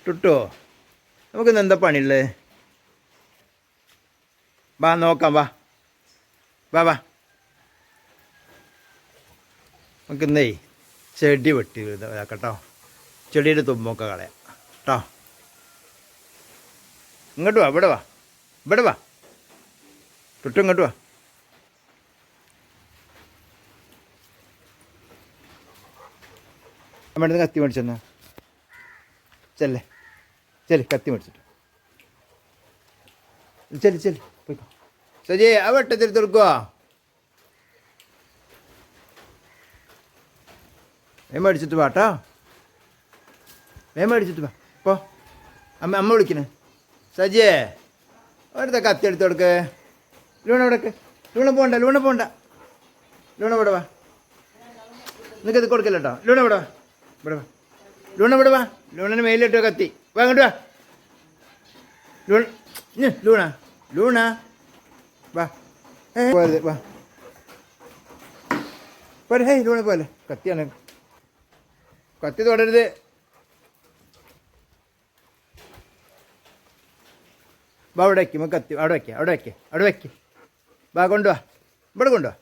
ടുട്ടോ നമുക്കിന്ന് എന്താ പണിയുള്ളത്? വാ നോക്കാം, വാ വാ വാ. നമുക്കിന്നേ ചെടി വെട്ടി ഇതാക്കട്ടോ, ചെടിയുടെ തുമ്പൊക്കെ കളയാം കേട്ടോ. ഇങ്ങോട്ട് വാ, ഇവിടെ വാ, ഇവിടെ വാ ടുട്ടു, ഇങ്ങോട്ട് വാ. അമ്മയുടെ കത്തി മേടിച്ചെന്നാ, ചെല്ലേ ചെല്, കത്തി മേടിച്ചിട്ട് ചെല് ചെല് പോയിക്കോ. സജി ആ വെട്ടത്തിരി തുറക്കുക, മേടിച്ചിട്ട് വാട്ടോ, മേടിച്ചിട്ട് വാ. ഇപ്പോൾ അമ്മ വിളിക്കണേ. സജിയേ അവിടുത്തെ കത്തി എടുത്ത് കൊടുക്ക്. ലൂണ ഇവിടേക്ക്, ലൂണ പോണ്ട, ലൂണ പോണ്ട, ലൂണ ഇവിടെ വാ. നിനക്കത് കൊടുക്കല്ലോ കേട്ടോ. ലൂണ ഇവിടെ വാ, ഇവിടെ വാ, ലൂണ ഇവിടെ വാ. ലൂണന് മേലിട്ടോ കത്തി. വാ അങ്ങോട്ട് വാ. ലൂണ ലൂണ വാ, പോലെ വാ പോലെ. ഹേ ലൂണ പോലെ, കത്തിയാണ്, കത്തി തൊടരുത്. വാ അവിടെ വയ്ക്കും, കത്തി അവിടെ വയ്ക്കുക, അവിടെ വയ്ക്കുക, അവിടെ വയ്ക്കുക. വാ കൊണ്ടുവാ, ഇവിടെ കൊണ്ടുവാ,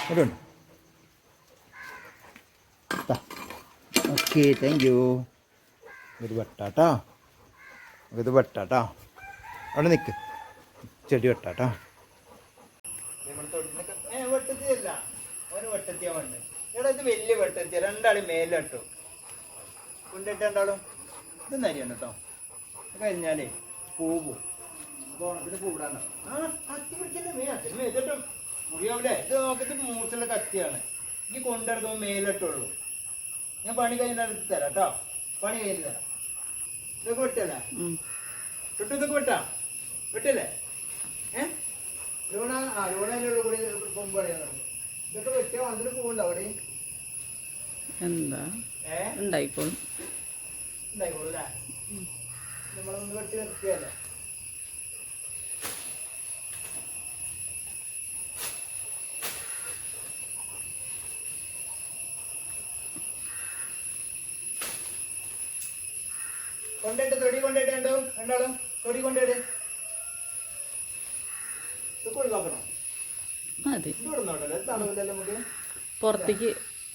ഇവിടെ ഉണ്ട്. Okay, thank you. ഇത് വെട്ടാട്ടോ, ഇത് വെട്ടാട്ടോ, അവിടെ നിൽക്ക്, ചെടി വെട്ടാട്ടോ. വെട്ടത്തിയല്ല, അവന് വെട്ടത്തിയാ വേണ്ട. ഇവിടെ ഇത് വലിയ വെട്ടത്തിയ, രണ്ടാളും മേലിട്ടോ കൊണ്ടിട്ട് രണ്ടാളും ഇത് നരിയാണ് കേട്ടോ. കഴിഞ്ഞാലേ പോകും, ഓണത്തിന് പൂവിടാണ്. ആ കത്തി പിടിക്കല്ലേ, മേത്തിട്ടും മുറിയാവില്ലേ? ഇത് നോക്കിയിട്ട് മൂർച്ചുള്ള കത്തിയാണ്. ഈ കൊണ്ടെടുക്കുമ്പോൾ മേലിട്ടുള്ളൂ. ഞാൻ പണി കഴിഞ്ഞാൽ എടുത്ത് തരാം കേട്ടോ, പണി കഴിഞ്ഞ് തരാം. ഇതൊക്കെ വിട്ടല്ലേ തൊട്ട്, ഇതൊക്കെ വിട്ടാ വിട്ടല്ലേ? ലൂണ ലൂണ കൂടി കൊമ്പ് കളയാറുണ്ട്. ഇതൊക്കെ വെട്ടിയാൽ വന്നിട്ട് പോകുന്നുണ്ടോ അവിടെ? എന്താ ഉണ്ടായിക്കോളും, ഉണ്ടായിക്കോളൂ അല്ലേ? നമ്മളൊന്ന് വെട്ടി നിർത്തിയല്ലേ. കൊണ്ടിട്ട് തൊടി കൊണ്ടിട്ട് രണ്ടാളും തൊടി കൊണ്ടിട്ട് മതി. പുറത്തേക്ക്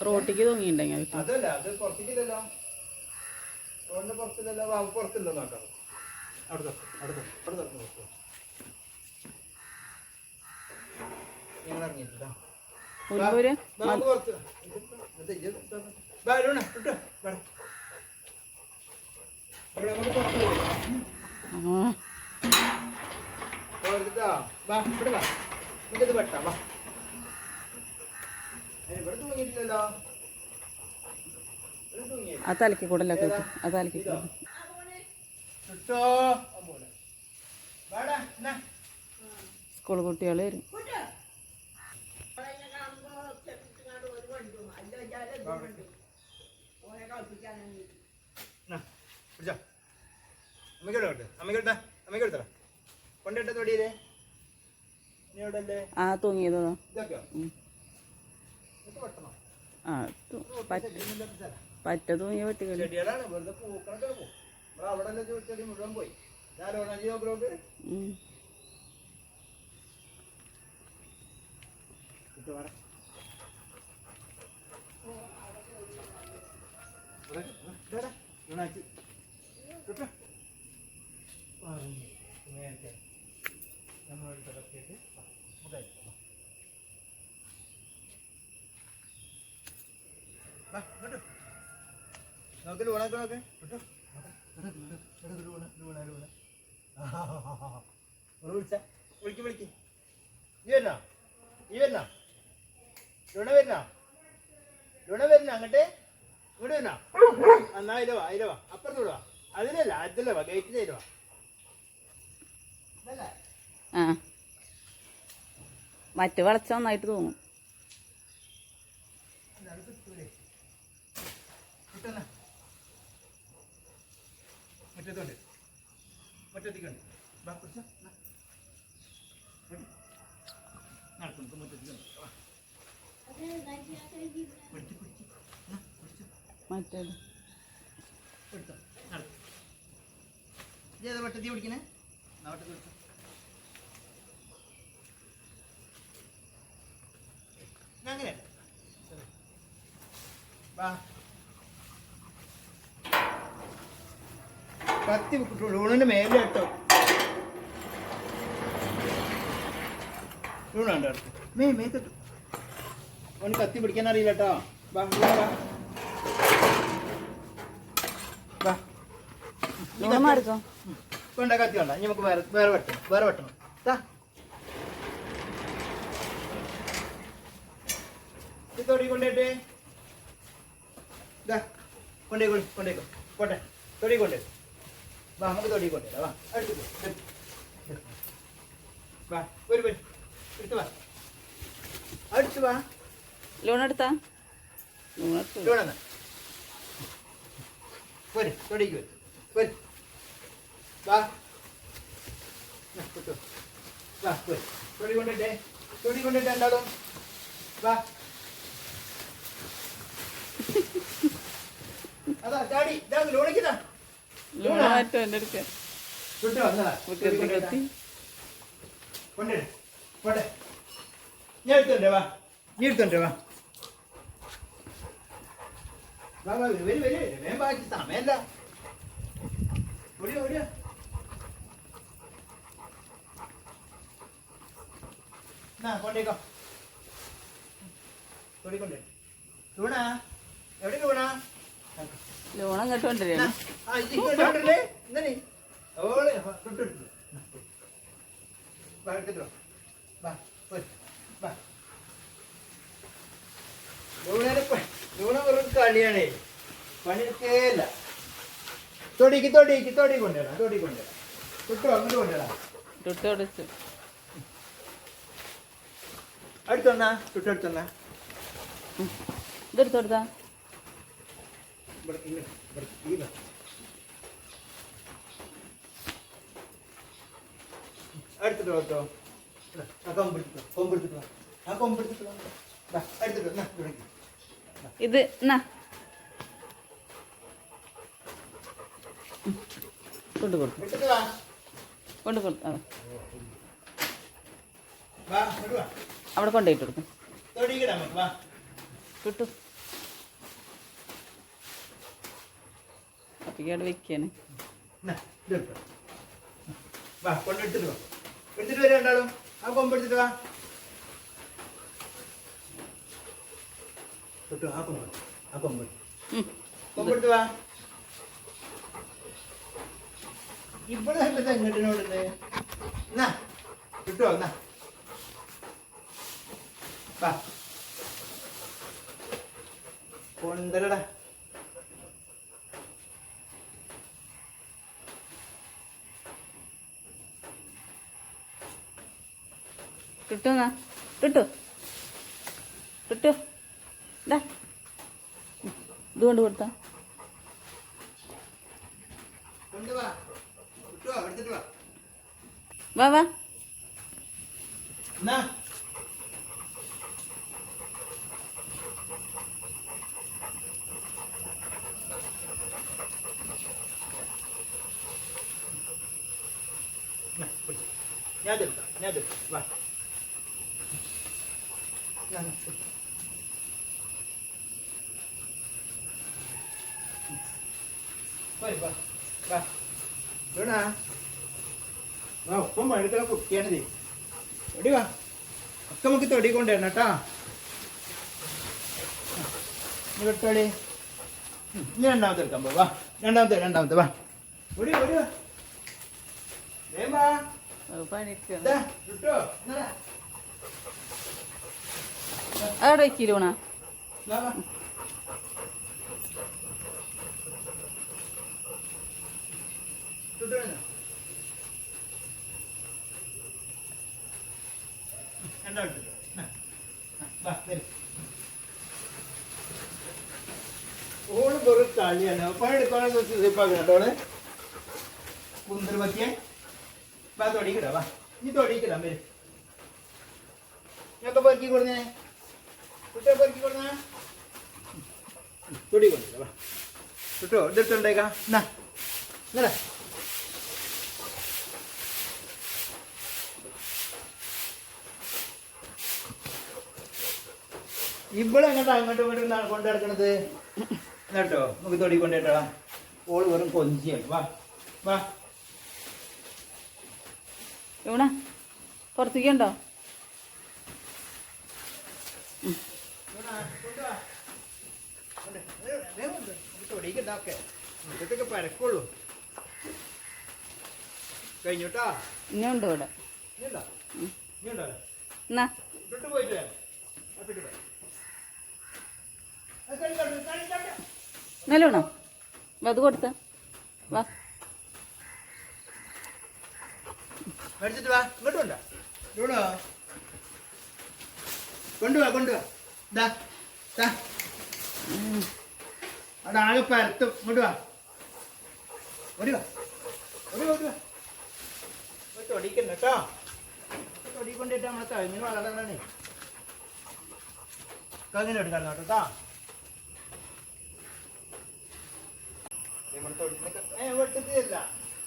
റോട്ടിക്ക് തൂങ്ങിണ്ടെങ്കിൽ അതല്ല, അത് പുറത്തേക്കില്ലല്ലോ, റോഡിന്റെ പുറത്തില്ലല്ലോ. പുറത്തില്ലോ നോക്കാം, അവിടെ ഞങ്ങൾ ഇറങ്ങിയിട്ടോ. ആ തലക്ക് കൂടല്ലോ, ആ തലക്ക് കൂടെ. സ്കൂൾ കുട്ടികൾ വരും. ആ തൂങ്ങിയതോ, ആ പറ്റ തൂങ്ങിയ പറ്റുക. നോക്ക് ലൂണൊക്കെ നോക്ക്, വിളിക്ക്. ഈ വരുന്നോ ലൂണ വരുന്ന അങ്ങോട്ട് ഇങ്ങോട്ട് വരുന്നോ? എന്നാ അതിലവാ അപ്പുറത്ത് വിടുവാ. അതിലല്ല, അതിലവാ, ഗേറ്റിൽ തരുവാ. ആ മറ്റു വളച്ച നന്നായിട്ട് തോന്നും. മുറ്റത്തേക്കുണ്ട് മറ്റേത് എടുത്തോ നടക്ക്. ഇജ്ജ് ഏതാ വെട്ടത്തി പിടിക്കണേ? നാട്ടിൽ പിടിച്ചോ. അങ്ങനെ വാ കത്തി ലൂണിന്റെ മേലെ കേട്ടോ. ലൂണുണ്ടോ അടുത്ത്? മേത്തിട്ടു. അവന് കത്തി പിടിക്കാൻ അറിയില്ല കേട്ടോ. വാ വാ വാ. ലൂണമ്മ എടുക്കോ? വേണ്ട കത്തി വേണ്ട. ഇനി നമുക്ക് വേറെ വെട്ടണം. താ തൊടി കൊണ്ടേട്ടെ. കൊണ്ടേക്കോ പോട്ടെ. തൊടി കൊണ്ടേ വാ. നമുക്ക് തൊടി കൊണ്ടേ വാ. അടുത്ത് വാ. ഒരു എടുത്ത് വാ. അടുത്ത് വാ. ലൂണെടുത്താ? ലൂണെടുത്തു. ലൂണെന്ന് പോരെ. തൊടിക്ക് വരും. വാ വാ. തൊടി കൊണ്ടിട്ടേ ഉണ്ടാകും. വാ. അതാ ചാടി. ലോണിക്കതാ. ലൂണ മാറ്റോ എൻ്റെ അടുക്ക കത്തി. കൊണ്ടേ പോട്ടെ. ഞാൻ എടുത്തോണ്ടേ വാ. നീ എടുത്തോണ്ടേ വാ. വാ വാ. വരും വേഗം ബാക്കി സമയല്ല. ഓടിയോ. കൊണ്ടേക്കോ. തൊടിക്കൊണ്ടേ. ലൂണ എവിടെ? ലൂണ ലൂണ അങ്ങോട്ട് കൊണ്ടുവരികയാണ്. ലൂണ വെറും കളിയാണേ. പണിയെടുക്കേല. തൊടി കൊണ്ടുവരാം. തൊട്ടോ അങ്ങോട്ട് കൊണ്ടുവരാം. തൊട്ടോടിച്ചു. അടുത്തൊന്നാ. തൊട്ടെടുത്തൊന്നാ. ഇതെടുത്തോടുത്താ? അടുത്തിട്ടോ കേട്ടോ. കൊമ്പെടുത്തിട്ടോ. അടുത്തിട്ടോ. ഇത് എന്നാ കൊണ്ട് കൊടുത്തു. കൊണ്ട് കൊടുത്തു. അവിടെ കൊണ്ടുപോയിട്ട് കൊടുക്കും. കിട്ടു. അപ്പിക്കാട് വെക്കാണ്. എടുത്തിട്ട് വരെ ഉണ്ടാളും. ആ കൊമ്പെടുത്തിട്ട് വാ. കൊമ്പെടുത്ത് വാ. ഇവിടെ എങ്ങോട്ടിനോട് കിട്ടുവോ? വാ കൊണ്ടരടാ. കിട്ടുന്നാ? കിട്ടു. ഇതുകൊണ്ട് കൊടുത്താ? വാ വാ. ഞാൻ വാ. ഒപ്പം പഴുക്കളെ കുട്ടിയാണിത്. എടി വാ. ഒക്കെ നമുക്ക് തൊടിക്കൊണ്ടിരണം കേട്ടാ. തൊടി. ഇനി രണ്ടാമത്തെ എടുക്കാൻ പോവാ. രണ്ടാമത്തെ വാ. ഓടി വാ. അവിടെ വെക്കിലൂണ. ഓള് വെറും കളിയാണ്. പണിയെടുക്കാനോള് കുന്തർ പറ്റിയ വാ. തൊടിക്കിടാ വാ. ഇനി തൊടിക്കിടാൻ വരും. ഞൊക്കെ പെറുക്കി കൊടുന്നേ. കുട്ടിയെ പെറുക്കി കൊടുന്ന തൊടി കൊണ്ടില്ല വാ. കിട്ടോ ഇതെടുത്തുണ്ടേക്കാ എന്നാ ഇന്നലെ ഇവിടെ എങ്ങോട്ടാ അങ്ങോട്ടും ഇങ്ങോട്ടും കൊണ്ടു നടക്കണത് കേട്ടോ നമുക്ക് തൊടി കൊണ്ടേട്ടാ ഓള് വെറും കൊഞ്ചിയാണ് വാ വാ ഇവിടെ പുറത്തേക്കുണ്ടോ? തൊടിക്കുണ്ടാക്കെ മുറ്റത്തൊക്കെ പരക്കുള്ളൂ കഴിഞ്ഞോട്ടാ ഇനിയുണ്ട് ഇവിടെ. ഇനിയുണ്ടോ ഇനിയുണ്ടോ എന്നാ ഇട്ടിട്ട് പോയിട്ട് വരാം നല്ലോണോ അത് കൊടുത്ത വാ മേടിച്ചിട്ട് വാ ഇങ്ങോട്ട് കൊണ്ടാ ഇവിടോ കൊണ്ടുവാ കൊണ്ടുവാ ഇതാ ദാ. അവിടെ ആകെ പരത്തും ഇങ്ങോട്ട് വാ ഓടി വാ ഓടി ഓടി വാ തൊടിക്കണ്ട കേട്ടോ തൊടി കൊണ്ടിട്ട് നമ്മളെ കഴിഞ്ഞ വളരണേ കങ്ങനെ എടുക്കാൻ കേട്ടോ വെട്ടത്തിയല്ല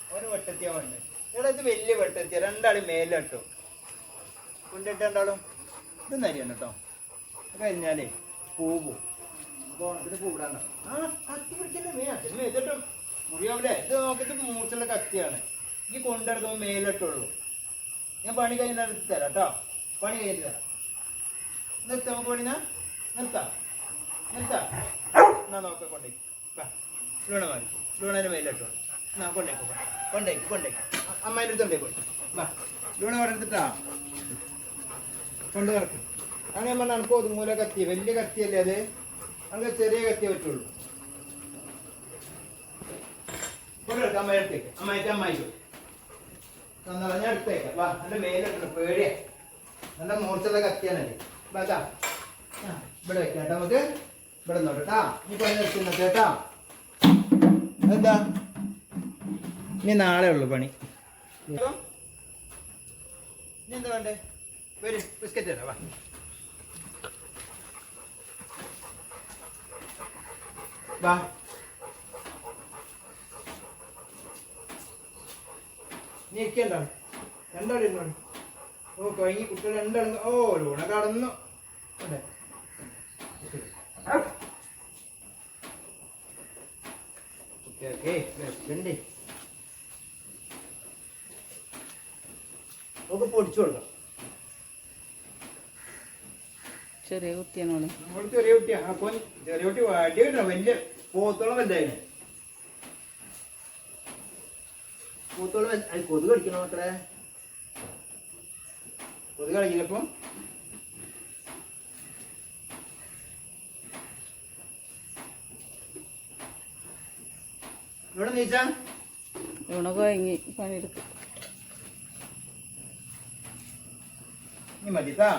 അവന് വെട്ടത്തിയാ വേണ്ട ഇവിടെ ഇത് വലിയ വെട്ടത്തിയ രണ്ടാളും മേലിട്ടു കൊണ്ടിട്ട് രണ്ടാളും ഇത് നരിയാണ് കേട്ടോ കഴിഞ്ഞാലേ പൂവും അപ്പോൾ ഓണത്തിന് പൂവിടാൻ ആ കത്തി പിടിക്കല്ലേ അതിന് മേതിട്ടും മുറിയാവില്ലേ ഇത് നോക്കിയിട്ട് മൂർച്ചുള്ള കത്തിയാണ് ഈ കൊണ്ടെടുക്കുമ്പോൾ മേലിട്ടുള്ളൂ ഞാൻ പണി കഴിഞ്ഞാൽ എടുത്ത് തരാം കേട്ടോ പണി കഴിഞ്ഞിട്ട് തരാം നിർത്താം നമുക്ക് പണിനാ നിർത്താം നിർത്താം എന്നാ നോക്കാം കൊണ്ടേക്ക് ലൂണ മാറി ലൂണേൻ്റെ മേലിട്ടോ എന്നാ കൊണ്ടേക്ക് കൊണ്ടേക്ക് കൊണ്ടേക്ക് അമ്മേൻ്റെ അടുത്തുണ്ടേക്ക് വാ ലൂണ പറഞ്ഞിട്ടാ കൊണ്ട് നടക്കും അങ്ങനെ പറഞ്ഞാൽ നമുക്ക് ഒതുങ്ങൂല കത്തി വലിയ കത്തിയല്ലേ അത് അങ്ങനെ ചെറിയ കത്തിയേ പറ്റുള്ളൂ കൊണ്ടെടുക്കാം അമ്മയുടെ അടുത്തേക്ക് അമ്മായിക്ക് തന്നാ ഞാൻ എടുത്തേക്കാം വാ എൻ്റെ മേലിട്ടുണ്ട് പേടിയാ നല്ല മൂർച്ചുള്ള കത്തിയാണല്ലേ വാ ഇവിടെ വെക്കാം കേട്ടോ നമുക്ക് ഇവിടെ നോട്ടാ നീ പണി നിർത്തുന്നത് കേട്ടാ എന്താ ഇനി നാളെ ഉള്ളു പണി ഇനി എന്താ വേണ്ടേ വരും ബിസ്ക്കറ്റ് തരാം വാ വാ നീ ഇരിക്കണ്ടോ രണ്ടാളും ഇരുന്നോളൂ ഓ കഴിഞ്ഞ് കുട്ടികൾ രണ്ടാളും ഓ ലൂണ കടന്നു അതെ ഒക്കെ പൊടിച്ചു കൊടുക്കാം ചെറിയ കുട്ടിയാണോള് നമ്മൾ ചെറിയ കുട്ടിയാ അപ്പൊ ചെറിയ കുട്ടി വാടി കിട്ടണം വലിയ പോത്തോളം വലുതായിന് പോത്തോളം കൊതുക് കടിക്കണോ മക്കളെ കൊതുക് കളിക്കില്ലപ്പോ ഇവിടെ നീച്ചാ ഇവിടെ കഴിഞ്ഞ് പണിയെടുക്കും നീ മതിട്ടാ